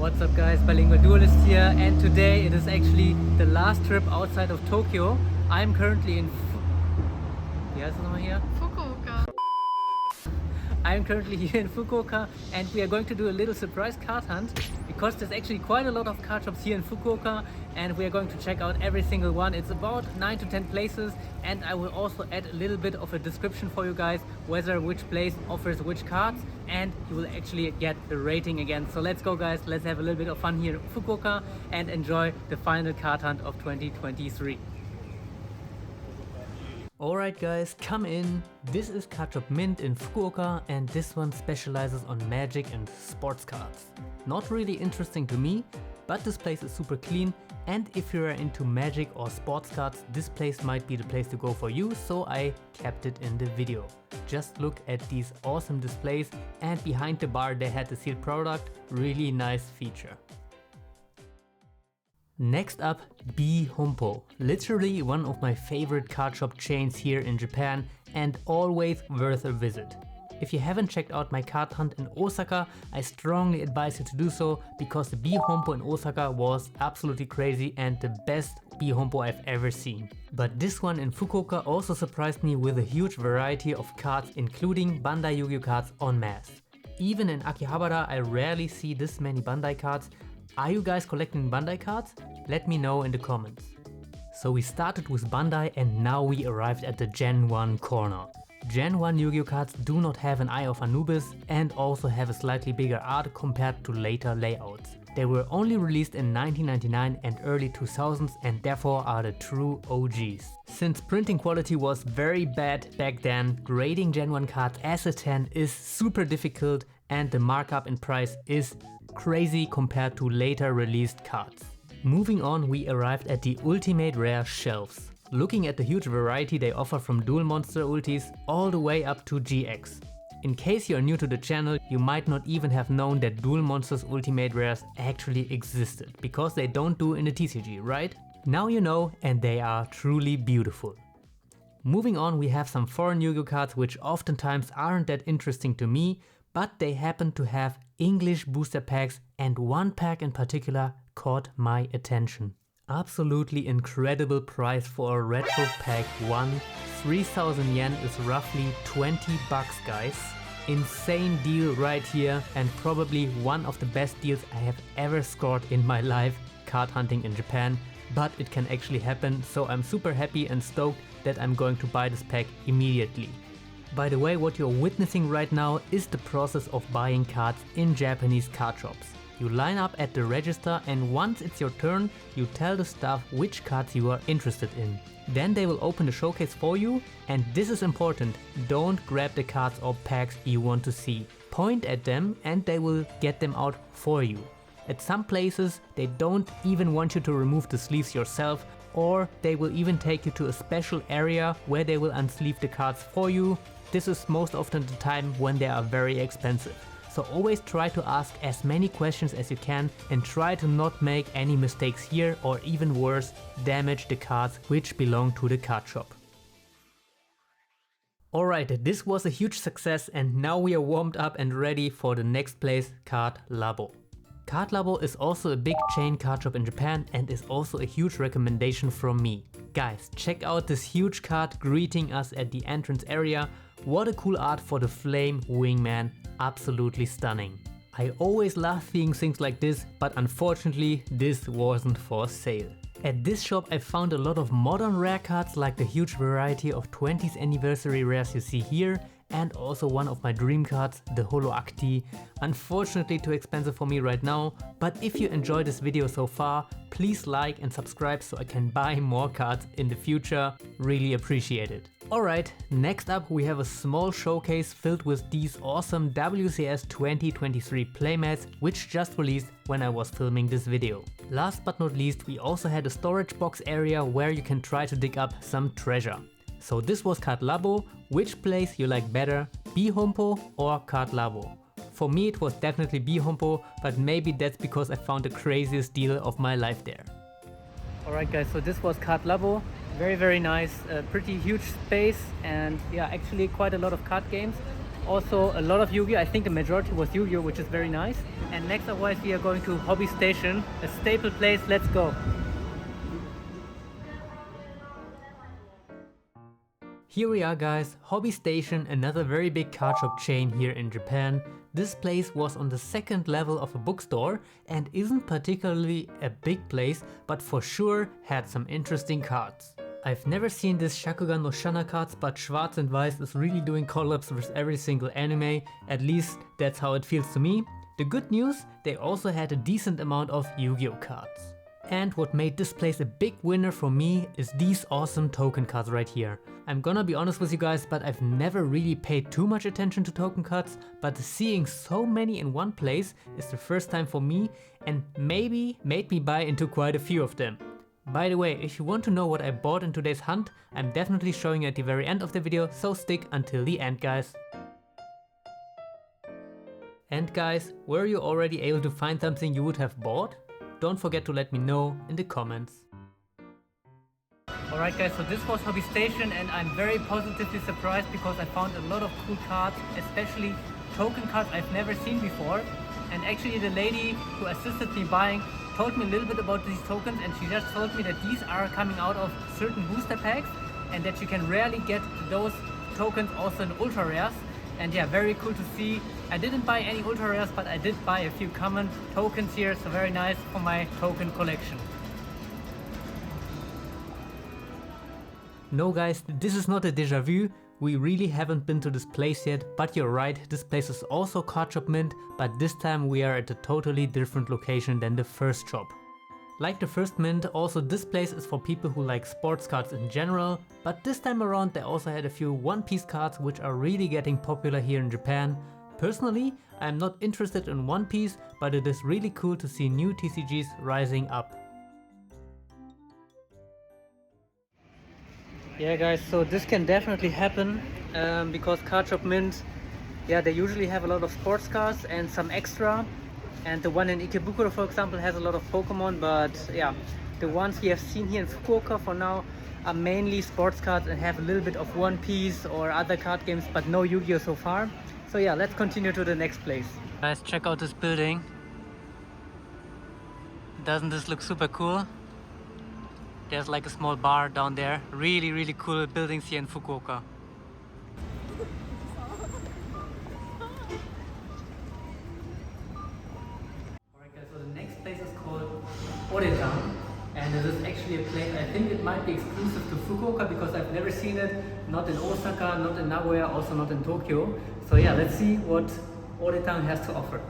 What's up guys, Bilingual Duelist here, and today it is actually the last trip outside of Tokyo. I'm currently in Fukuoka. I'm currently here in Fukuoka, and we are going to do a little surprise card hunt because there's actually quite a lot of card shops here in Fukuoka, and we are going to check out every single one. It's about 9 to 10 places, and I will also add a little bit of a description for you guys whether which place offers which cards, and you will actually get the rating again. So let's go guys, let's have a little bit of fun here in Fukuoka and enjoy the final card hunt of 2023. Alright guys, come in. This is Cardop Mint in Fukuoka, and this one specializes on magic and sports cards. Not really interesting to me, but this place is super clean, and if you are into magic or sports cards, this place might be the place to go for you, so I kept it in the video. Just look at these awesome displays, and behind the bar they had the sealed product, really nice feature. Next up, Bee-Humo, literally one of my favorite card shop chains here in Japan and always worth a visit. If you haven't checked out my card hunt in Osaka, I strongly advise you to do so because the Bee-Humo in Osaka was absolutely crazy and the best Bee-Humo I've ever seen. But this one in Fukuoka also surprised me with a huge variety of cards, including Bandai Yu-Gi-Oh cards en masse. Even in Akihabara I rarely see this many Bandai cards. Are you guys collecting Bandai cards? Let me know in the comments. So we started with Bandai and now we arrived at the Gen 1 corner. Gen 1 Yu-Gi-Oh cards do not have an Eye of Anubis and also have a slightly bigger art compared to later layouts. They were only released in 1999 and early 2000s and therefore are the true OGs. Since printing quality was very bad back then, grading Gen 1 cards as a 10 is super difficult and the markup in price is crazy compared to later released cards. Moving on, we arrived at the Ultimate Rare shelves. Looking at the huge variety they offer from Duel Monster ultis all the way up to GX. In case you are new to the channel, you might not even have known that Duel Monsters Ultimate Rares actually existed, because they don't do in the TCG, right? Now you know, and they are truly beautiful. Moving on, we have some foreign Yu-Gi-Oh cards which oftentimes aren't that interesting to me, but they happen to have English booster packs, and one pack in particular caught my attention. Absolutely incredible price for a retro pack 1. 3000 yen is roughly 20 bucks guys. Insane deal right here, and probably one of the best deals I have ever scored in my life card hunting in Japan, but it can actually happen, so I'm super happy and stoked that I'm going to buy this pack immediately. By the way, what you're witnessing right now is the process of buying cards in Japanese card shops. You line up at the register, and once it's your turn, you tell the staff which cards you are interested in. Then they will open the showcase for you, and this is important, don't grab the cards or packs you want to see. Point at them and they will get them out for you. At some places they don't even want you to remove the sleeves yourself, or they will even take you to a special area where they will unsleeve the cards for you. This is most often the time when they are very expensive. So always try to ask as many questions as you can and try to not make any mistakes here, or even worse, damage the cards which belong to the card shop. Alright, this was a huge success, and now we are warmed up and ready for the next place, Card Labo. Card Labo is also a big chain card shop in Japan and is also a huge recommendation from me. Guys, check out this huge card greeting us at the entrance area. What a cool art for the Flame Wingman, absolutely stunning. I always love seeing things like this, but unfortunately this wasn't for sale. At this shop I found a lot of modern rare cards, like the huge variety of 20th anniversary rares you see here, and also one of my dream cards, the Holo Acti. Unfortunately too expensive for me right now, but if you enjoyed this video so far, please like and subscribe so I can buy more cards in the future, really appreciate it. Alright, next up we have a small showcase filled with these awesome WCS 2023 playmats, which just released when I was filming this video. Last but not least, we also had a storage box area where you can try to dig up some treasure. So this was Card Labo. Which place you like better, Bee-Humo or Card Labo? For me it was definitely Bee-Humo, but maybe that's because I found the craziest deal of my life there. Alright guys, so this was Card Labo. Very nice, pretty huge space, and yeah, actually quite a lot of card games. Also a lot of Yu-Gi-Oh! I think the majority was Yu-Gi-Oh! Which is very nice. And next otherwise we are going to Hobby Station, a staple place. Let's go. Here we are guys, Hobby Station, another very big card shop chain here in Japan. This place was on the second level of a bookstore and isn't particularly a big place, but for sure had some interesting cards. I've never seen this Shakugan no Shana cards, but Schwarz and Weiß is really doing collabs with every single anime, at least that's how it feels to me. The good news, they also had a decent amount of Yu-Gi-Oh cards. And what made this place a big winner for me is these awesome token cards right here. I'm gonna be honest with you guys, but I've never really paid too much attention to token cards, but seeing so many in one place is the first time for me and maybe made me buy into quite a few of them. By the way, if you want to know what I bought in today's hunt, I'm definitely showing you at the very end of the video, so stick until the end guys. And guys, were you already able to find something you would have bought? Don't forget to let me know in the comments. Alright guys, so this was Hobby Station and I'm very positively surprised because I found a lot of cool cards, especially token cards I've never seen before. And actually the lady who assisted me buying told me a little bit about these tokens, and she just told me that these are coming out of certain booster packs and that you can rarely get those tokens also in ultra rares. And yeah, very cool to see. I didn't buy any ultra rares, but I did buy a few common tokens here, so very nice for my token collection. No guys, this is not a déjà vu. We really haven't been to this place yet, but you're right, this place is also Cardshop Mint, but this time we are at a totally different location than the first shop. Like the first mint, also this place is for people who like sports cards in general, but this time around they also had a few one-piece cards which are really getting popular here in Japan. Personally, I'm not interested in One Piece, but it is really cool to see new TCGs rising up. Yeah guys, so this can definitely happen because Cardshop Mint, yeah, they usually have a lot of sports cards and some extra. And the one in Ikebukuro, for example, has a lot of Pokemon, but yeah, the ones we have seen here in Fukuoka for now are mainly sports cards and have a little bit of One Piece or other card games, but no Yu-Gi-Oh so far. So yeah, let's continue to the next place. Guys, check out this building. Doesn't this look super cool? There's like a small bar down there. Really cool buildings here in Fukuoka. Alright guys, so the next place is called Oretown. And it is actually a place, I think it might be exclusive to Fukuoka because I've never seen it. Not in Osaka, not in Nagoya, also not in Tokyo. So yeah, let's see what Oretown has to offer.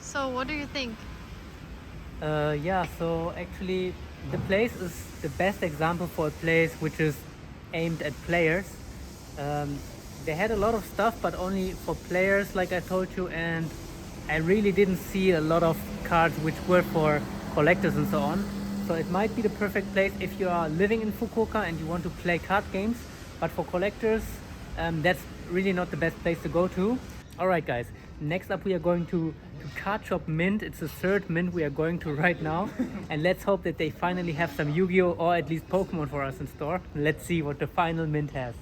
So what do you think? Yeah, so actually the place is the best example for a place which is aimed at players. They had a lot of stuff, but only for players, like I told you, and I really didn't see a lot of cards which were for collectors and so on. So it might be the perfect place if you are living in Fukuoka and you want to play card games, but for collectors, that's really not the best place to go to. Alright guys, next up we are going to Cardshop Mint. It's the third mint we are going to right now. And let's hope that they finally have some Yu-Gi-Oh! Or at least Pokemon for us in store. Let's see what the final mint has.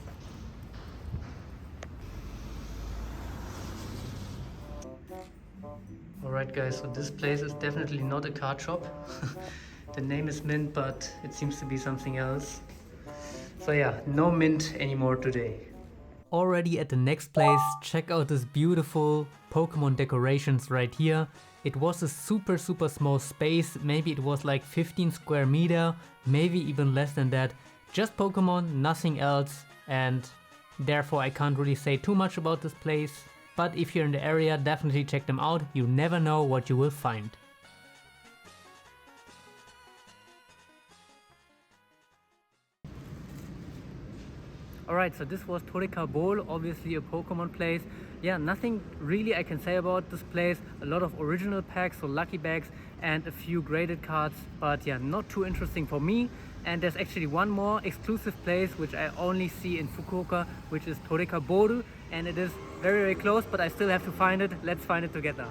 Alright guys, so this place is definitely not a card shop. The name is Mint, but it seems to be something else. So yeah, no mint anymore today. Already at the next place, check out this beautiful Pokemon decorations right here. It was a super small space, maybe it was like 15 square meter, maybe even less than that. Just Pokemon, nothing else, and therefore I can't really say too much about this place. But if you're in the area, definitely check them out, you never know what you will find. Alright, so this was Torika Bowl, obviously a Pokemon place. Yeah, nothing really I can say about this place. A lot of original packs, so lucky bags, and a few graded cards, but yeah, not too interesting for me. And there's actually one more exclusive place which I only see in Fukuoka, which is Torika Bowl, and it is very, very close, but I still have to find it. Let's find it together.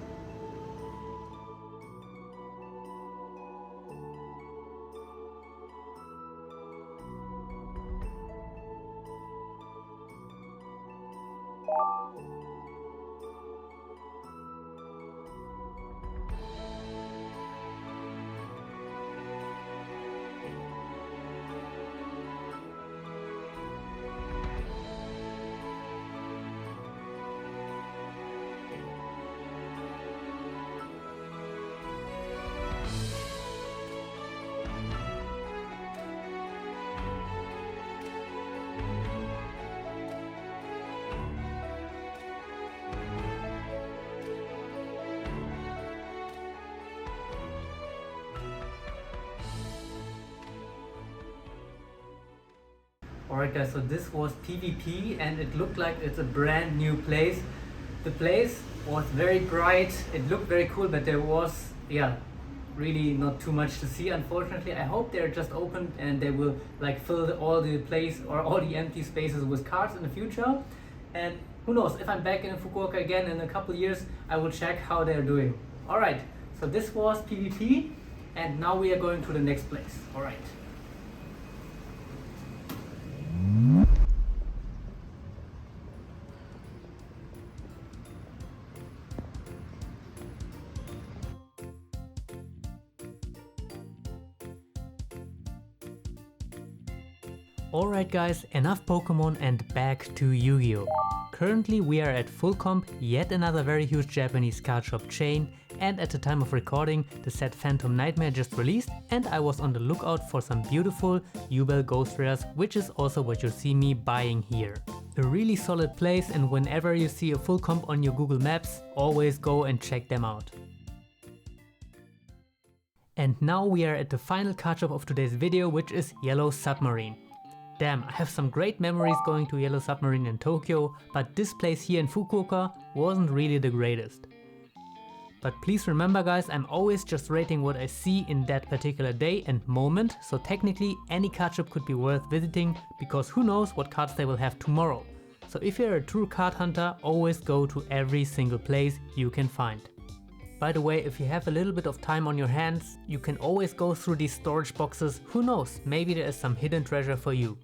Alright guys, so this was PvP and it looked like it's a brand new place. The place was very bright, it looked very cool, but there was, yeah, really not too much to see unfortunately. I hope they're just opened and they will like fill all the place or all the empty spaces with cards in the future. And who knows, if I'm back in Fukuoka again in a couple years, I will check how they're doing. Alright, so this was PvP and now we are going to the next place. Alright. Alright guys, enough Pokemon and back to Yu-Gi-Oh! Currently we are at Full Comp, yet another very huge Japanese card shop chain, and at the time of recording the set Phantom Nightmare just released and I was on the lookout for some beautiful Yubel Ghost Rares, which is also what you see me buying here. A really solid place, and whenever you see a Full Comp on your Google Maps, always go and check them out. And now we are at the final card shop of today's video, which is Yellow Submarine. Damn, I have some great memories going to Yellow Submarine in Tokyo, but this place here in Fukuoka wasn't really the greatest. But please remember guys, I'm always just rating what I see in that particular day and moment, so technically any card shop could be worth visiting, because who knows what cards they will have tomorrow. So if you're a true card hunter, always go to every single place you can find. By the way, if you have a little bit of time on your hands, you can always go through these storage boxes. Who knows, maybe there is some hidden treasure for you.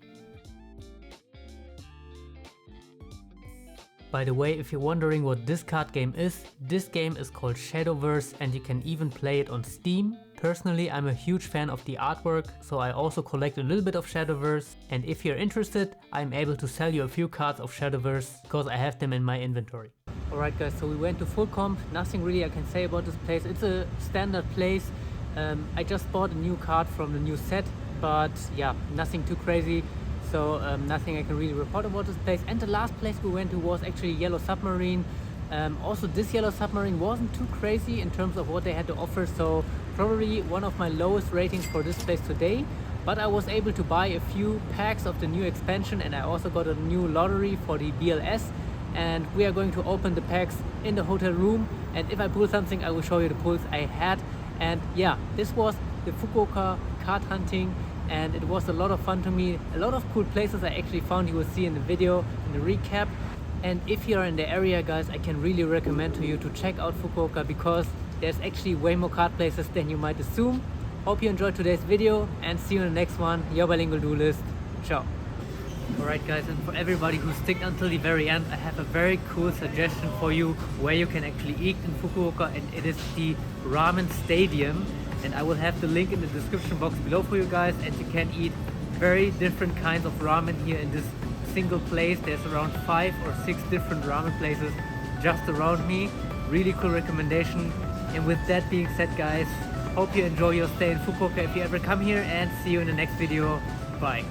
By the way, if you're wondering what this card game is, this game is called Shadowverse and you can even play it on Steam. Personally, I'm a huge fan of the artwork, so I also collect a little bit of Shadowverse, and if you're interested, I'm able to sell you a few cards of Shadowverse because I have them in my inventory. Alright guys, so we went to Full Comp. Nothing really I can say about this place. It's a standard place. I just bought a new card from the new set, but yeah, nothing too crazy. So nothing I can really report about this place. And the last place we went to was actually Yellow Submarine. Also this Yellow Submarine wasn't too crazy in terms of what they had to offer, so probably one of my lowest ratings for this place today. But I was able to buy a few packs of the new expansion, and I also got a new lottery for the BLS. And we are going to open the packs in the hotel room, and if I pull something I will show you the pulls I had. And yeah, this was the Fukuoka card hunting, and it was a lot of fun to me. A lot of cool places I actually found, you will see in the video, in the recap. And if you're in the area guys, I can really recommend to you to check out Fukuoka, because there's actually way more card places than you might assume. Hope you enjoyed today's video, and see you in the next one. Your bilingual duelist. Ciao. Alright guys, and for everybody who stick until the very end, I have a very cool suggestion for you where you can actually eat in Fukuoka, and it is the Ramen Stadium. And I will have the link in the description box below for you guys, and you can eat very different kinds of ramen here in this single place. There's around 5 or 6 different ramen places just around me. Really cool recommendation. And with that being said guys, hope you enjoy your stay in Fukuoka if you ever come here, and see you in the next video. Bye.